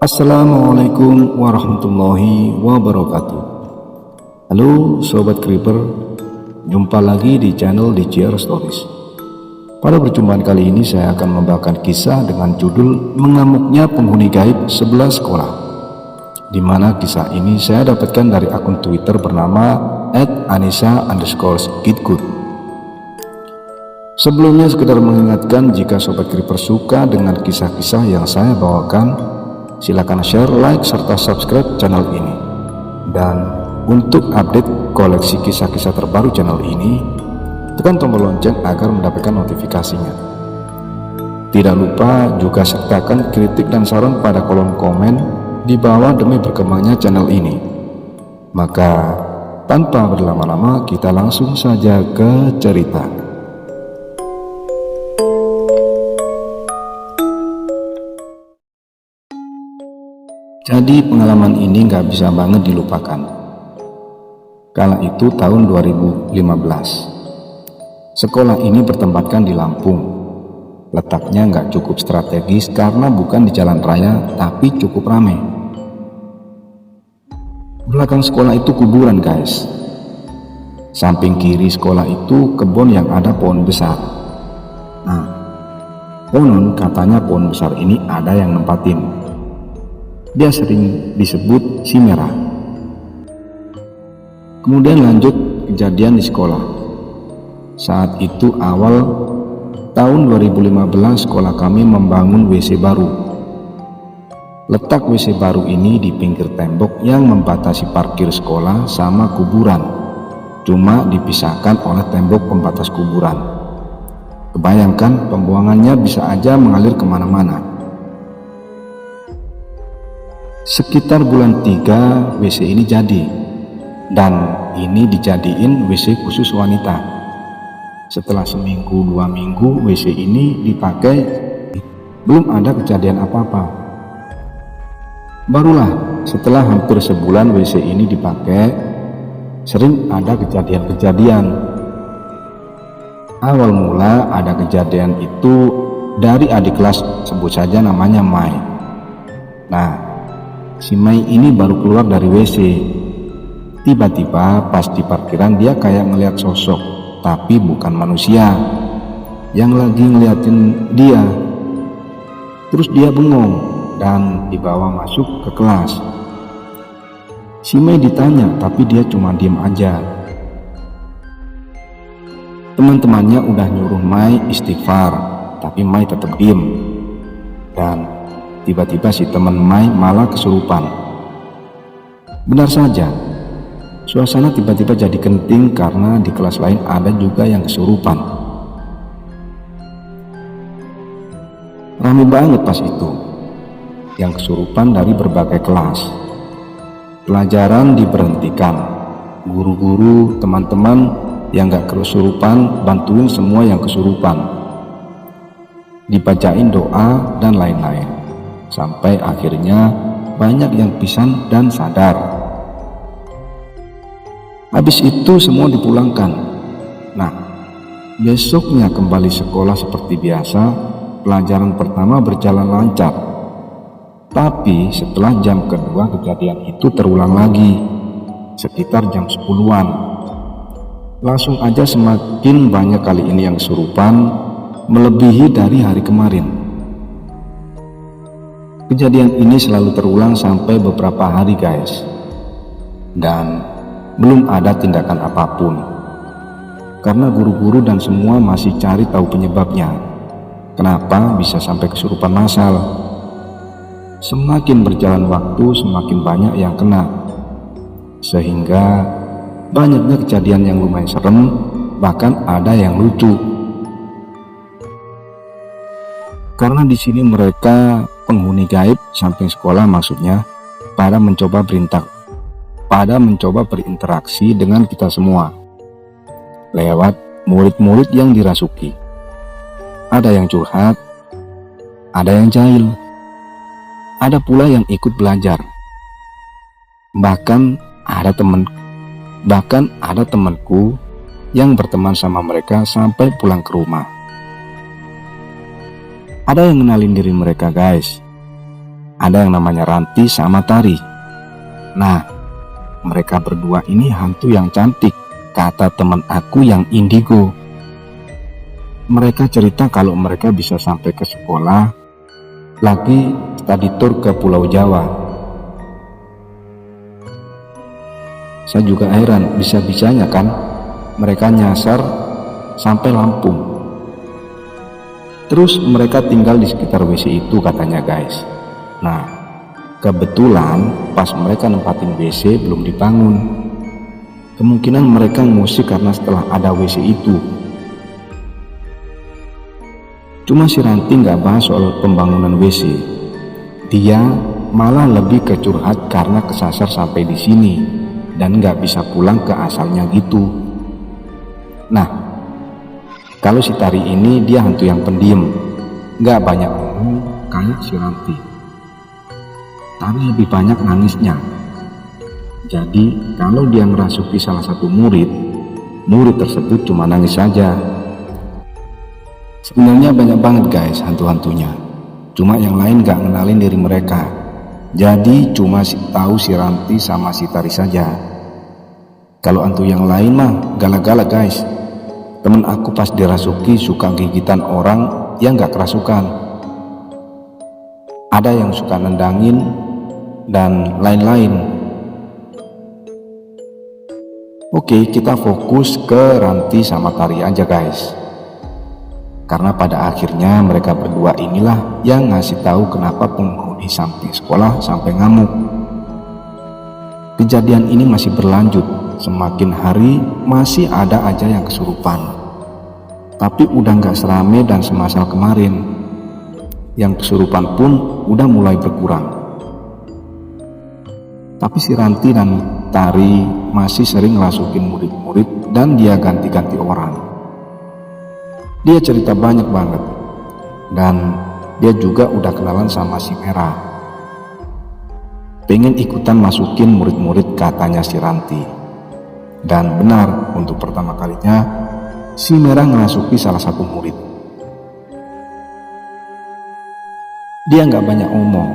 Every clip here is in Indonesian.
Assalamualaikum warahmatullahi wabarakatuh. Halo Sobat Creeper, jumpa lagi di channel DCR Stories. Pada perjumpaan kali ini saya akan membawakan kisah dengan judul Mengamuknya Penghuni Gaib Sebelah Sekolah, di mana kisah ini saya dapatkan dari akun Twitter bernama @anissa_gitgood. Sebelumnya sekedar mengingatkan, jika Sobat Creeper suka dengan kisah-kisah yang saya bawakan, silakan share, like, serta subscribe channel ini. Dan untuk update koleksi kisah-kisah terbaru channel ini, tekan tombol lonceng agar mendapatkan notifikasinya. Tidak lupa juga sertakan kritik dan saran pada kolom komen di bawah demi berkembangnya channel ini. Maka tanpa berlama-lama, kita langsung saja ke cerita. Jadi pengalaman ini gak bisa banget dilupakan. Kala itu tahun 2015. Sekolah ini bertempatkan di Lampung. Letaknya gak cukup strategis karena bukan di jalan raya, tapi cukup ramai. Belakang sekolah itu kuburan, guys. Samping kiri sekolah itu kebun yang ada pohon besar. Nah, konon katanya pohon besar ini ada yang nempatin. Dia sering disebut si merah. Kemudian lanjut kejadian di sekolah. Saat itu awal tahun 2015 sekolah kami membangun WC baru. Letak WC baru ini di pinggir tembok yang membatasi parkir sekolah sama kuburan. Cuma dipisahkan oleh tembok pembatas kuburan. Kebayangkan pembuangannya bisa aja mengalir kemana-mana. Sekitar bulan 3 WC ini jadi, dan ini dijadiin WC khusus wanita. Setelah seminggu 2 minggu WC ini dipakai, belum ada kejadian apa-apa. Barulah setelah hampir sebulan WC ini dipakai, sering ada kejadian-kejadian. Awal mula ada kejadian itu dari adik kelas, sebut saja namanya Mai. Nah, si Mai ini baru keluar dari WC. Tiba-tiba pas di parkiran dia kayak ngeliat sosok, tapi bukan manusia, yang lagi ngeliatin dia. Terus dia bengong dan dibawa masuk ke kelas. Si Mai ditanya, tapi dia cuma diem aja. Teman-temannya udah nyuruh Mai istighfar, tapi Mai tetap diem. Dan tiba-tiba si teman Mai malah kesurupan. Benar saja, suasana tiba-tiba jadi genting karena di kelas lain ada juga yang kesurupan. Ramai banget pas itu yang kesurupan dari berbagai kelas. Pelajaran diberhentikan. Guru-guru, teman-teman yang gak kesurupan bantuin semua yang kesurupan. Dibacain doa dan lain-lain. Sampai akhirnya banyak yang pingsan dan sadar. Habis itu semua dipulangkan. Nah, besoknya kembali sekolah seperti biasa. Pelajaran pertama berjalan lancar. Tapi setelah jam kedua kejadian itu terulang lagi, sekitar jam 10-an. Langsung aja semakin banyak kali ini yang kesurupan, melebihi dari hari kemarin. Kejadian ini selalu terulang sampai beberapa hari, guys. Dan belum ada tindakan apapun. Karena guru-guru dan semua masih cari tahu penyebabnya. Kenapa bisa sampai kesurupan massal? Semakin berjalan waktu, semakin banyak yang kena. Sehingga banyaknya kejadian yang lumayan serem, bahkan ada yang lucu. Karena di sini mereka penghuni gaib samping sekolah, maksudnya pada mencoba berinteraksi dengan kita semua lewat murid-murid yang dirasuki. Ada yang curhat, ada yang jahil, ada pula yang ikut belajar. Bahkan ada temanku yang berteman sama mereka sampai pulang ke rumah. Ada yang kenalin diri mereka, guys. Ada yang namanya Ranti sama Tari. Nah, mereka berdua ini hantu yang cantik, kata teman aku yang indigo. Mereka cerita kalau mereka bisa sampai ke sekolah, lagi study tour ke Pulau Jawa. Saya juga heran, bisa-bisanya kan mereka nyasar sampai Lampung. Terus mereka tinggal di sekitar WC itu katanya guys. Nah, kebetulan pas mereka nempatin WC belum dibangun. Kemungkinan mereka ngusik karena setelah ada WC itu. Cuma si Ranti nggak bahas soal pembangunan WC. Dia malah lebih ke curhat karena kesasar sampai di sini dan nggak bisa pulang ke asalnya gitu. Nah, kalau si Tari ini dia hantu yang pendiam, nggak banyak ngomong kayak si Ranti. Tari lebih banyak nangisnya. Jadi kalau dia ngerasuki salah satu murid tersebut cuma nangis saja. Sebenarnya banyak banget guys hantu-hantunya, cuma yang lain nggak ngenalin diri mereka. Jadi cuma tahu si Ranti sama si Tari saja. Kalau hantu yang lain mah galak-galak guys. Temen aku pas dirasuki suka gigitan orang yang gak kerasukan. Ada yang suka nendangin dan lain-lain. Oke, kita fokus ke Ranti sama Tari aja guys. Karena pada akhirnya mereka berdua inilah yang ngasih tahu kenapa penghuni samping sekolah sampai ngamuk. Kejadian ini masih berlanjut, semakin hari masih ada aja yang kesurupan. Tapi udah gak serame dan semasal kemarin. Yang kesurupan pun udah mulai berkurang. Tapi si Ranti dan Tari masih sering ngerasukin murid-murid dan dia ganti-ganti orang. Dia cerita banyak banget, dan dia juga udah kenalan sama si Merah. Pengen ikutan masukin murid-murid katanya si Ranti. Dan benar, untuk pertama kalinya si Merah ngerasuki salah satu murid. Dia nggak banyak omong.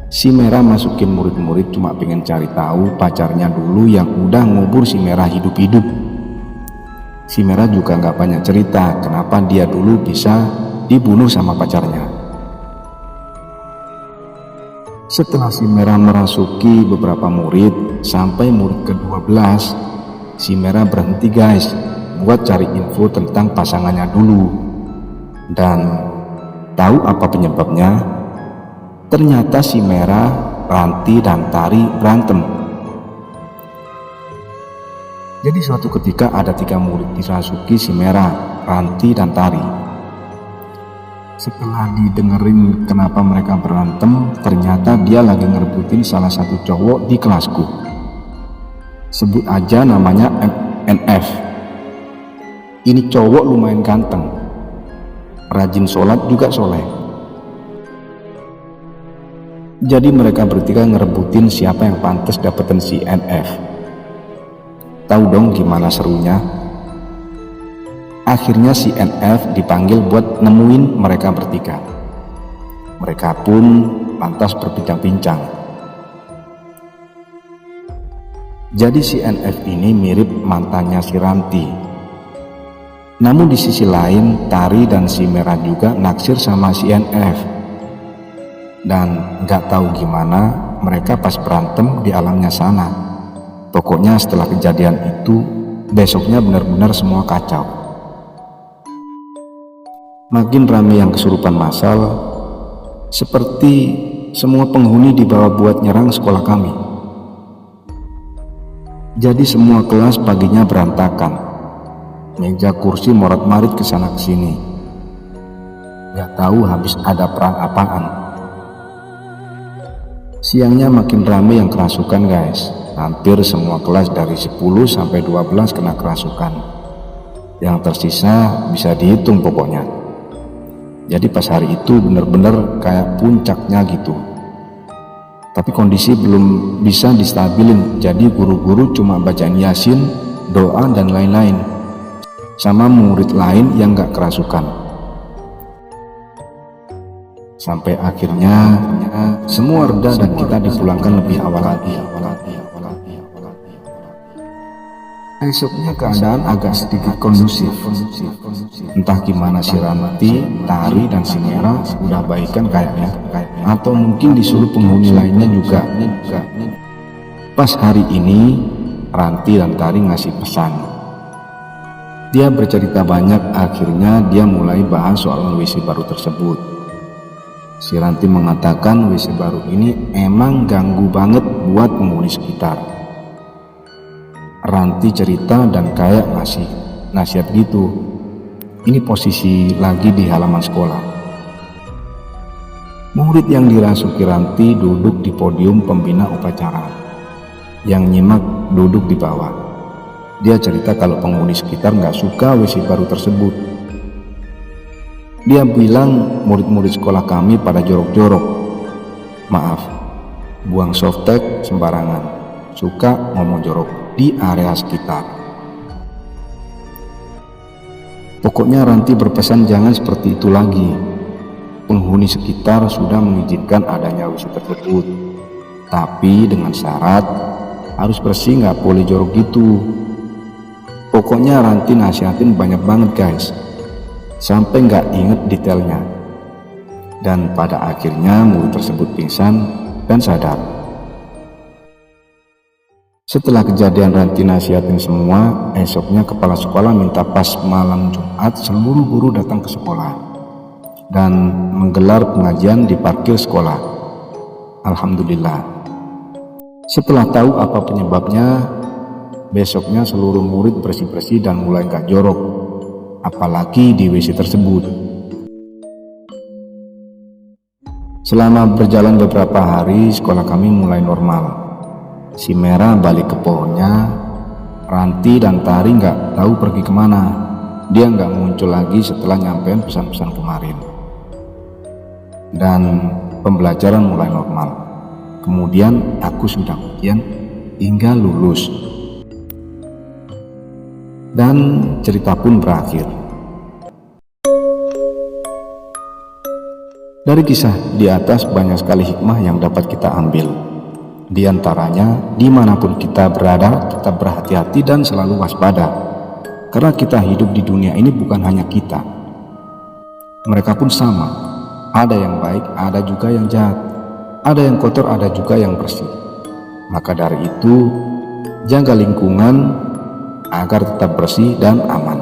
Si Merah masukin murid-murid cuma pengen cari tahu pacarnya dulu yang udah ngubur si Merah hidup-hidup. Si Merah juga nggak banyak cerita kenapa dia dulu bisa dibunuh sama pacarnya. Setelah si Merah merasuki beberapa murid sampai murid ke-12, si Merah berhenti guys buat cari info tentang pasangannya dulu. Dan tahu apa penyebabnya? Ternyata si Merah, Ranti dan Tari berantem. Jadi suatu ketika ada 3 murid dirasuki si Merah, Ranti dan Tari. Setelah didengerin kenapa mereka berantem, ternyata dia lagi ngerebutin salah satu cowok di kelasku. Sebut aja namanya NF. Ini cowok lumayan ganteng, rajin sholat juga soleh. Jadi mereka bertiga ngerebutin siapa yang pantas dapetin si NF. Tahu dong gimana serunya? Akhirnya si NF dipanggil buat nemuin mereka bertiga. Mereka pun lantas berbincang-bincang. Jadi si NF ini mirip mantannya si Ranti. Namun di sisi lain Tari dan si Merah juga naksir sama si NF. Dan gak tahu gimana mereka pas berantem di alamnya sana. Pokoknya setelah kejadian itu, besoknya benar-benar semua kacau. Makin ramai yang kesurupan massal, seperti semua penghuni dibawa buat nyerang sekolah kami. Jadi semua kelas paginya berantakan. Meja kursi morat-marit kesana kesini. Gak tahu habis ada perang apaan. Siangnya makin ramai yang kerasukan guys. Hampir semua kelas dari 10 sampai 12 kena kerasukan. Yang tersisa bisa dihitung pokoknya. Jadi pas hari itu bener-bener kayak puncaknya gitu. Tapi kondisi belum bisa distabilin. Jadi guru-guru cuma bacaan Yasin, doa dan lain-lain. Sama murid lain yang gak kerasukan. Sampai akhirnya semua reda dan kita dipulangkan lebih awal lagi. Esoknya keadaan agak sedikit kondusif. Entah gimana si Ranti, Tari, dan si Merah udah baikan kayaknya, atau mungkin disuruh penghuni lainnya juga. Pas hari ini Ranti dan Tari ngasih pesan. Dia bercerita banyak, akhirnya dia mulai bahas soal WC baru tersebut. Si Ranti mengatakan WC baru ini emang ganggu banget buat penghuni sekitar. Ranti cerita dan kayak ngasih nasihat gitu. Ini posisi lagi di halaman sekolah. Murid yang dirasuki Ranti duduk di podium pembina upacara. Yang nyimak duduk di bawah. Dia cerita kalau penghuni sekitar nggak suka WC baru tersebut. Dia bilang murid-murid sekolah kami pada jorok-jorok. Maaf, buang softtek sembarangan, suka ngomong jorok di area sekitar. Pokoknya Ranti berpesan jangan seperti itu lagi. Penghuni sekitar sudah mengizinkan adanya WC tersebut, tapi dengan syarat harus bersih, nggak boleh jorok gitu. Pokoknya Ranti nasihatin banyak banget guys, sampai nggak inget detailnya. Dan pada akhirnya murid tersebut pingsan dan sadar. Setelah kejadian Ranti nasihatin semua, esoknya kepala sekolah minta pas malam Jumat seluruh guru datang ke sekolah dan menggelar pengajian di parkir sekolah. Alhamdulillah. Setelah tahu apa penyebabnya, besoknya seluruh murid bersih-bersih dan mulai gak jorok, apalagi di WC tersebut. Selama berjalan beberapa hari, sekolah kami mulai normal. Si Merah balik ke pohonnya, Ranti dan Tari nggak tahu pergi kemana. Dia nggak muncul lagi setelah nyampein pesan-pesan kemarin. Dan pembelajaran mulai normal. Kemudian aku sudah ujian hingga lulus. Dan cerita pun berakhir. Dari kisah di atas banyak sekali hikmah yang dapat kita ambil. Di antaranya, dimanapun kita berada, tetap berhati-hati dan selalu waspada. Karena kita hidup di dunia ini bukan hanya kita. Mereka pun sama. Ada yang baik, ada juga yang jahat. Ada yang kotor, ada juga yang bersih. Maka dari itu, jaga lingkungan agar tetap bersih dan aman.